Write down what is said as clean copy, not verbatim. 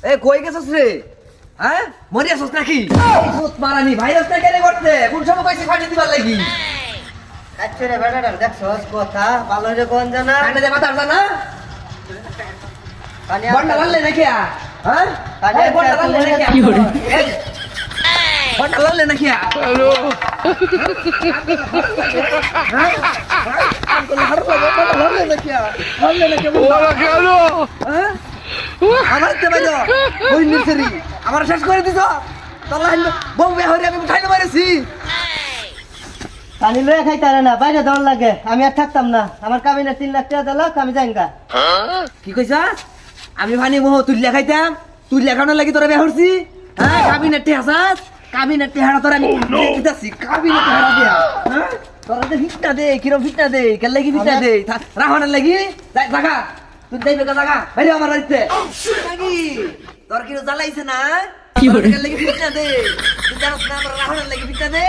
এ কই গেছস রে? হ্যাঁ মরিয়াছস নাকি? ভূত মারানি ভাইরাসটা কেনে করতে? কোন সময় কইছি ফাটি দিবার লাগি? আচ্ছা রে বেটাটা দেখছস কথা ভালো রে কোন জানা কানে দে মাথা জানা? পানি বন্ডা লালে নাকি আ? হ্যাঁ? পানি এই বন্ডা লালে নাকি? কি করে? বন্ডা লালে নাকি আ? হ্যালো হ্যাঁ? আঙ্গুল হাড় লাগে বন্ডা লালে নাকি আ? লালে নাকি বন্ডা? ওরা কেন হ্যাঁ? আমার তে বাইদো ওই নির্সরি আমার শেষ করে দিছো তোলা হইল বম্বে হরে আমি উঠাইতে পারেছি পানি লয়ে খাইতারে না বাইরে দৌড় লাগে আমি আর থাকতাম না আমার কাবিনে 3 লাখ টাকা দিলাক আমি যাইঙ্গা কি কইছাস আমি ভানি মোহ তুলিয়া খাইতাম তুলিয়া খাওয়ানোর লাগি তোরা বেহরছি হ্যাঁ কাবিনেটে হাসাস কাবিনেটে হারা তোরা আমি দিতাছি কাবিনেটে হারা দিয়া হ্যাঁ তোরা তো ফিটনা দে কিরম ফিটনা দে কেন লাগি ফিটনা দে রাহনের লাগি যাই জাগা তুই যাইবে কা জাগা বাইরে আমার বাড়িতে লাগি তোর কি জ্বালাইছে না কি করে? কেন লাগি ফিটনা দে তুই জানোস না আমার রাহনের লাগি ফিটনা দে